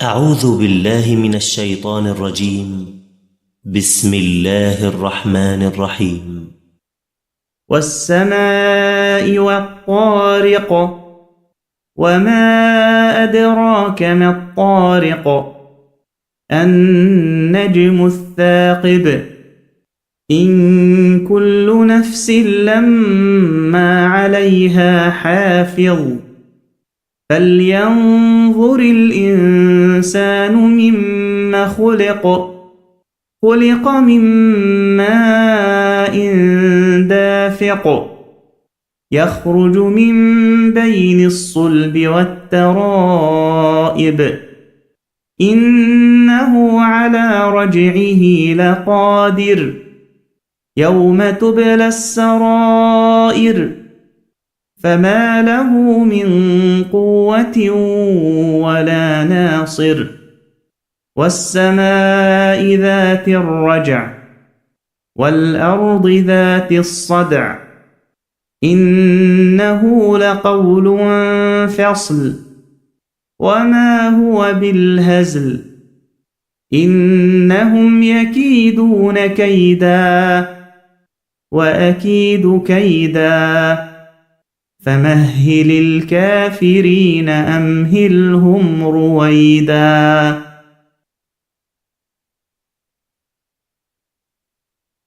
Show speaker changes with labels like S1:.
S1: أعوذ بالله من الشيطان الرجيم. بسم الله الرحمن الرحيم.
S2: والسماء والطارق وما أدراك ما الطارق النجم الثاقب إن كل نفس لما عليها حافظ فلينظر الإنسان مما خلق من ماء دافق يخرج من بين الصلب والترائب إنه على رجعه لقادر يوم تبلى السرائر فما له من قوة ولا ناصر والسماء ذات الرجع والأرض ذات الصدع إنه لقول فصل وما هو بالهزل إنهم يكيدون كيدا وأكيد كيدا فمهل الكافرين أمهلهم رويدا.